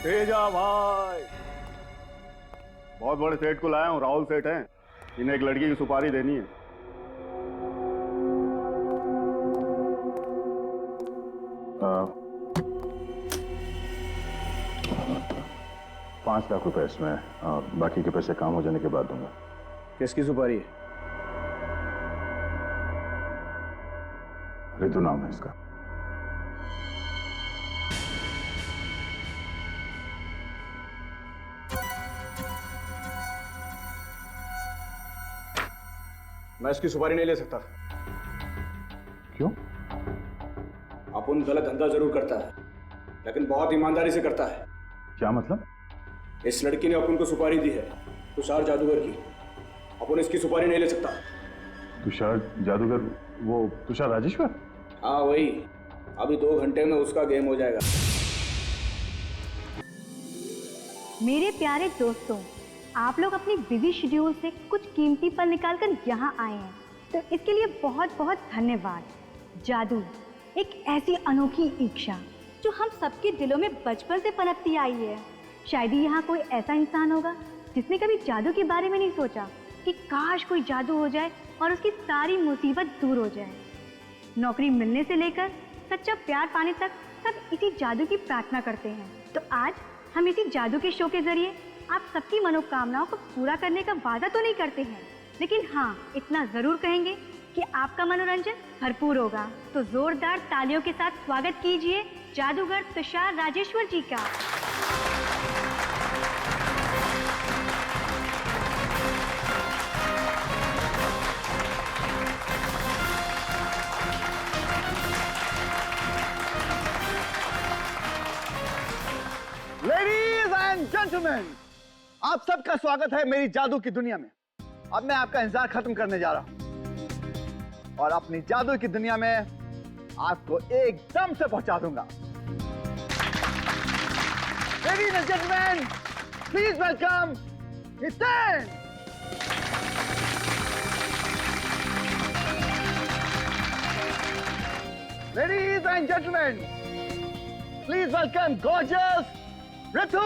तेजा भाई, बहुत बड़े सेठ को लाया हूँ। राहुल सेठ हैं, इन्हें एक लड़की की सुपारी देनी है। आ, 5 लाख रुपए इसमें, बाकी के पैसे काम हो जाने के बाद दूंगा। किसकी सुपारी है? ऋतु नाम है इसका। मैं इसकी सुपारी नहीं ले सकता। क्यों? अपुन गलत धंधा जरूर करता है, लेकिन बहुत ईमानदारी से करता है। क्या मतलब? इस लड़की ने अपुन को सुपारी दी है, तुषार जादूगर की। अपुन इसकी सुपारी नहीं ले सकता। तुषार जादूगर? वो तुषार राजेश्वर? हाँ वही। अभी 2 घंटे में उसका गेम हो जाएगा। मेरे प्यारे दोस्तों, आप लोग अपनी बिजी शेड्यूल से कुछ कीमती पल निकालकर यहाँ आए हैं, तो इसके लिए बहुत बहुत धन्यवाद। जादू एक ऐसी अनोखी इच्छा जो हम सबके दिलों में बचपन से पनपती आई है। शायद ही यहाँ कोई ऐसा इंसान होगा जिसने कभी जादू के बारे में नहीं सोचा कि काश कोई जादू हो जाए और उसकी सारी मुसीबत दूर हो जाए। नौकरी मिलने से लेकर सच्चा प्यार पाने तक सब इसी जादू की प्रार्थना करते हैं। तो आज हम इसी जादू के शो के जरिए आप सबकी मनोकामनाओं को पूरा करने का वादा तो नहीं करते हैं, लेकिन हाँ इतना जरूर कहेंगे कि आपका मनोरंजन भरपूर होगा। तो जोरदार तालियों के साथ स्वागत कीजिए जादूगर तुषार राजेश्वर जी का। लेडीज एंड जेंटलमैन, आप सबका स्वागत है मेरी जादू की दुनिया में। अब मैं आपका इंतजार खत्म करने जा रहा हूं और अपनी जादू की दुनिया में आपको एकदम से पहुंचा दूंगा। Ladies and gentleman, please welcome Hiten. Ladies and gentleman, please welcome gorgeous Ritu!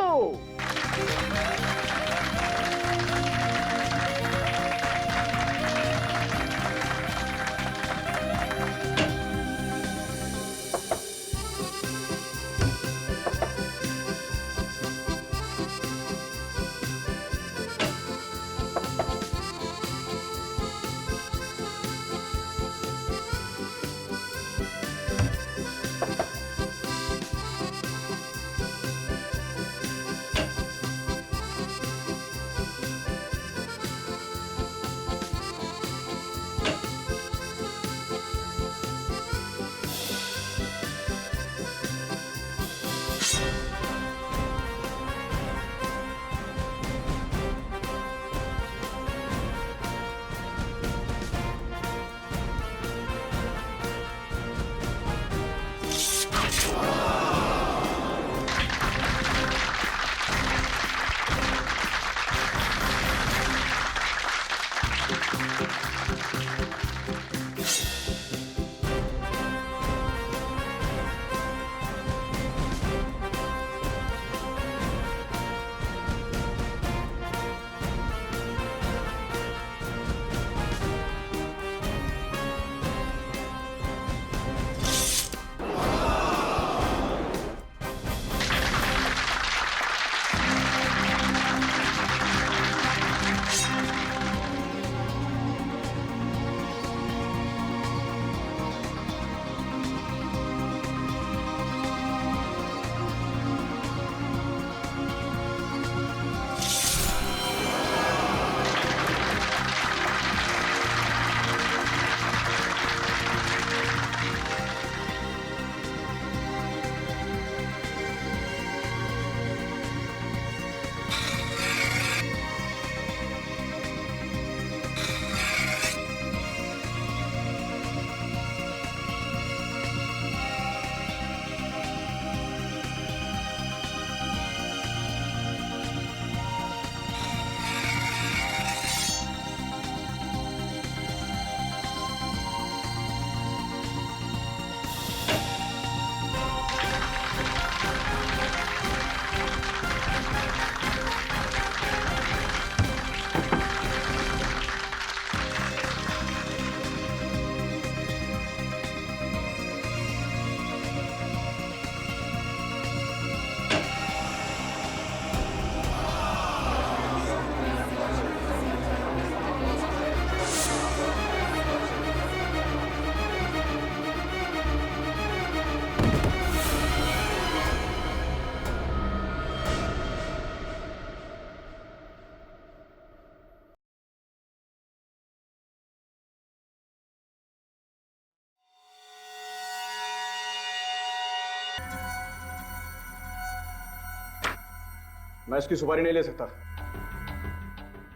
मैं इसकी सुपारी नहीं ले सकता।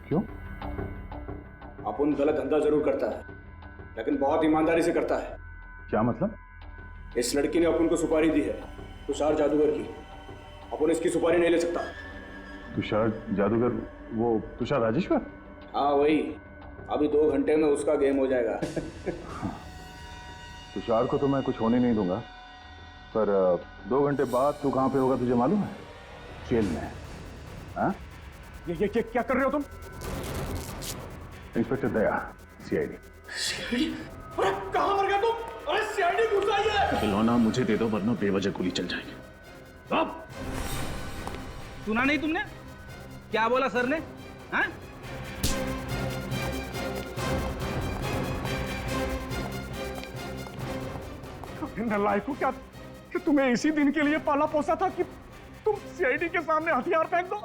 क्यों? अपुन गलत धंधा जरूर करता है, लेकिन बहुत ईमानदारी से करता है। क्या मतलब? इस लड़की ने अपुन को सुपारी दी है, तुषार जादूगर की। अपुन इसकी सुपारी नहीं ले सकता। तुषार जादूगर? वो तुषार राजेश्वर? हाँ वही। अभी 2 घंटे में उसका गेम हो जाएगा। तुषार को तो मैं कुछ होने नहीं दूंगा, पर 2 घंटे बाद तू कहाँ पे होगा तुझे मालूम है? जेल में। हाँ? ये क्या कर रहे हो तुम? इंस्पेक्टर दया, सीआईडी। अरे कहाँ मर गया तुम? अरे सीआईडी घुस आई है। खिलौना मुझे दे दो वरना बेवजह गोली चल जाएगी। अब सुना नहीं तुमने क्या बोला सर ने? हाँ? नालायकों, क्या कि तुम्हें इसी दिन के लिए पाला पोसा था कि तुम सीआईडी के सामने हथियार फेंक दो?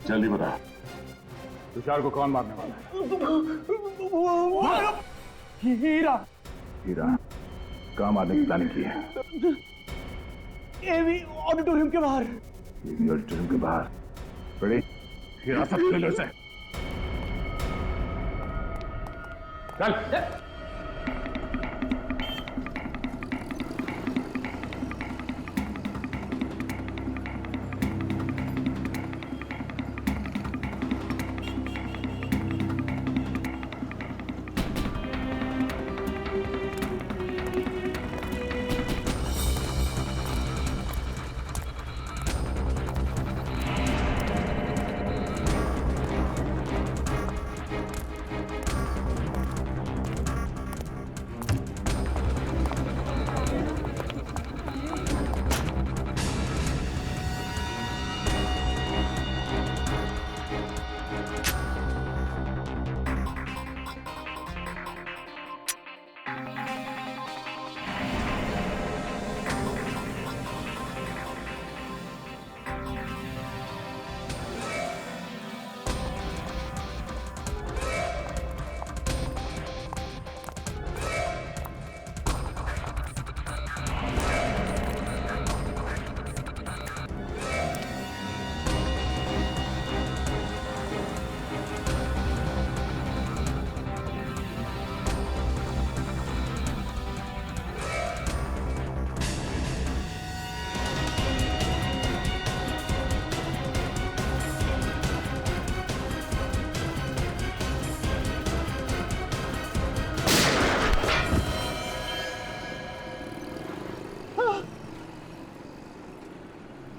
जल्दी बता, तुषार को कौन मारने वाला है? हीरा। हीरा कहाँ मारने की प्लानिंग की है? एवी ऑडिटोरियम के बाहर। एवी ऑडिटोरियम के बाहर। बड़ी हिरासत ले लो इसे। चल।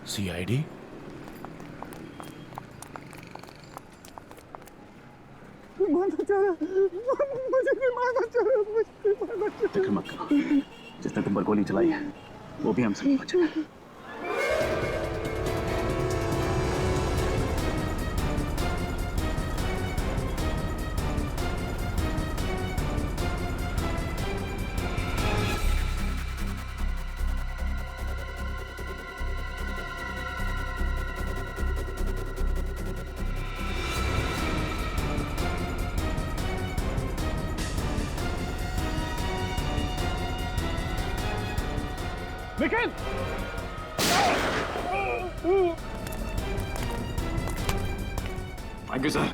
सीआईडी? फिक्र मत करो, जिसने तुम पर गोली चलाई है वो भी हमसे बचा है। Nikhil! Thank you sir.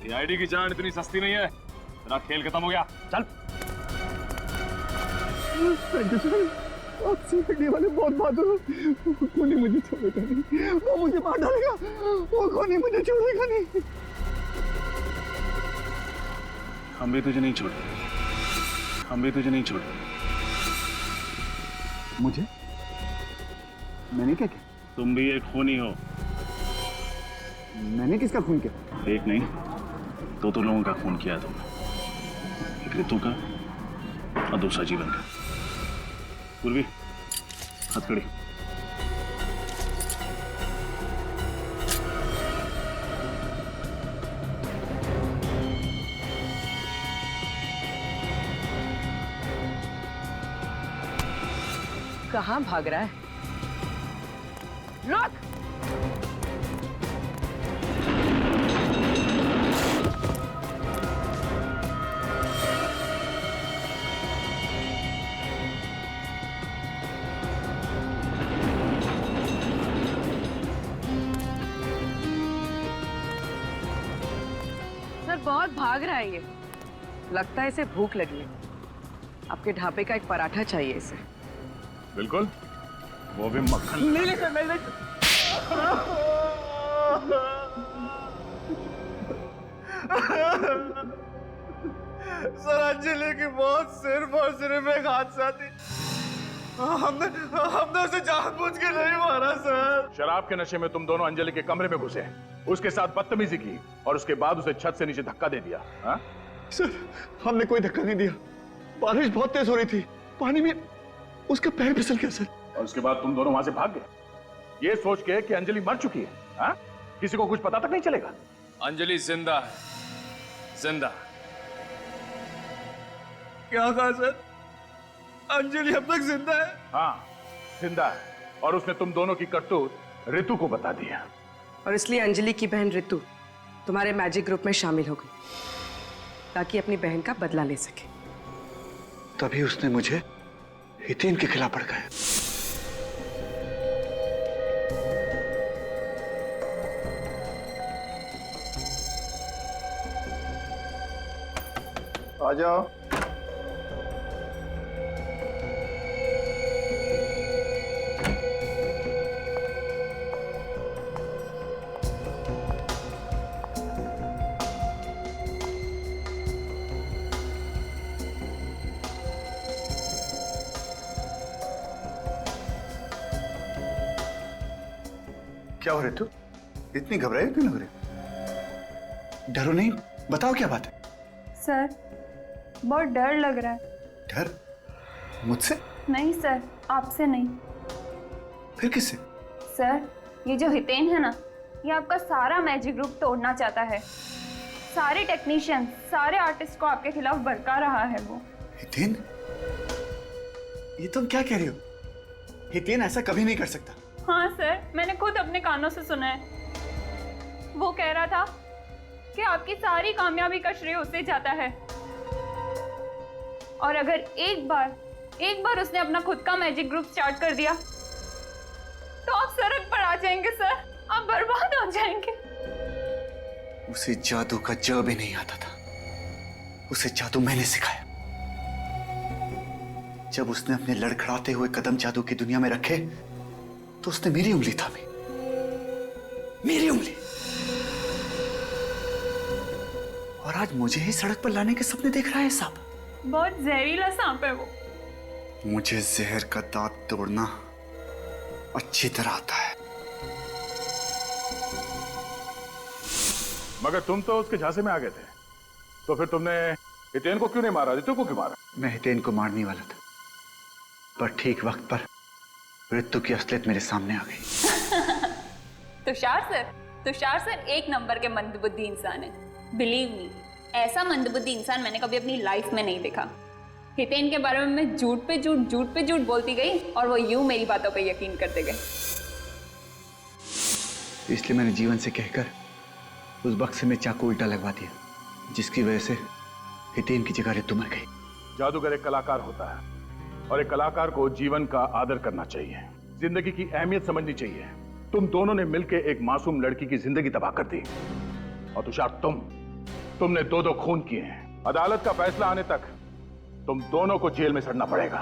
CID की जान इतनी सस्ती नहीं है। तेरा खेल खत्म हो गया, चल। थैंक यू सर, आप सीआईडी वाले बहुत बहादुर हो। वो खूनी मुझे छोड़ेगा नहीं, वो मुझे मार डालेगा। वो खूनी मुझे छोड़ेगा नहीं। हम भी तुझे नहीं छोड़ेंगे, हम भी तुझे नहीं छोड़ेंगे। मुझे? मैंने क्या किया? तुम भी एक खूनी हो। मैंने किसका खून किया? एक नहीं, 2 लोगों का खून किया है तुमने। एक ऋतु का और दूसरा जीवन का। पूर्वी, हथकड़ी। कहाँ भाग रहा है? रुक! बहुत भाग रहा है ये। लगता है इसे भूख लगी है। आपके ढाबे का एक पराठा चाहिए इसे। बिल्कुल, वो भी मक्खन। नहीं सर, नहीं। सर, अंजलि की मौत सिर्फ और सिर्फ एक हादसा थी। हमने उसे जानबूझ के नहीं मारा सर। शराब के नशे में तुम दोनों अंजलि के कमरे में घुसे, उसके साथ बदतमीजी की और उसके बाद उसे छत से नीचे धक्का दे दिया। हाँ? सर, हमने कोई धक्का नहीं दिया। बारिश बहुत तेज हो रही थी, पानी में उसका पैर फिसल गया सर। और उसके बाद तुम दोनों वहां से भाग गए, ये सोच के कि अंजलि मर चुकी है। हाँ? किसी को कुछ पता तक नहीं चलेगा। अंजलि जिंदा है, जिंदा। क्या कहा सर? अंजलि अब तक जिंदा है? हाँ, जिंदा है। और उसने तुम दोनों की करतूत ऋतु को बता दिया। और इसलिए अंजलि की बहन ऋतु तुम्हारे मैजिक ग्रुप में शामिल हो गई ताकि अपनी बहन का बदला ले सके। तभी उसने मुझे हितेन के खिलाफ भड़काया। आ जाओ। क्या हो ऋतु, इतनी घबराई क्यों लग रही? डरो नहीं, बताओ क्या बात है। सर, बहुत डर लग रहा है। डर? मुझसे? नहीं सर, आपसे नहीं। फिर किससे? सर, ये जो हितेन है ना, ये आपका सारा मैजिक ग्रुप तोड़ना चाहता है। सारे टेक्नीशियन, सारे आर्टिस्ट को आपके खिलाफ भड़का रहा है वो। हितेन? ये तुम क्या कह रही हो? हितेन ऐसा कभी नहीं कर सकता। हाँ सर, मैंने खुद अपने कानों से सुना है। वो कह रहा था कि आपकी सारी कामयाबी का श्रेय उसे जाता है। और अगर एक बार उसने अपना खुद का मैजिक ग्रुप स्टार्ट कर दिया तो आप सड़क पर आ जाएंगे सर, आप बर्बाद हो जाएंगे। उसे जादू का ज भी नहीं आता था। उसे जादू मैंने सिखाया। जब उसने अपने लड़खड़ाते हुए कदम जादू की दुनिया में रखे तो उसने मेरी उंगली थामी, मेरी उंगली। और आज मुझे ही सड़क पर लाने के सपने देख रहा है सांप। बहुत जहरीला सांप है वो। मुझे जहर का दांत तोड़ना अच्छी तरह आता है। मगर तुम तो उसके झांसे में आ गए थे, तो फिर तुमने हितेन को क्यों नहीं मारा, ऋतु को क्यों मारा? मैं हितेन को मारने वाला था, पर ठीक वक्त पर ऋतु की असलियत मेरे सामने आ गई। तुषार सर एक नंबर के मंदबुद्धि इंसान है। बिलीव मी, ऐसा मंदबुद्धि इंसान मैंने कभी अपनी लाइफ में नहीं देखा। हितेन के बारे में मैं झूठ पे झूठ बोलती गई और वो यूं मेरी बातों पे यकीन करते गए। इसलिए मैंने जीवन से कहकर उस बक्से में चाकू उल्टा लगवा दिया, जिसकी वजह से हितेन की जगह ऋतु मर गई। जादूगर एक कलाकार होता है और एक कलाकार को जीवन का आदर करना चाहिए, जिंदगी की अहमियत समझनी चाहिए। तुम दोनों ने मिलकर एक मासूम लड़की की जिंदगी तबाह कर दी। और तुषार, तुमने दो खून किए हैं। अदालत का फैसला आने तक तुम दोनों को जेल में सड़ना पड़ेगा।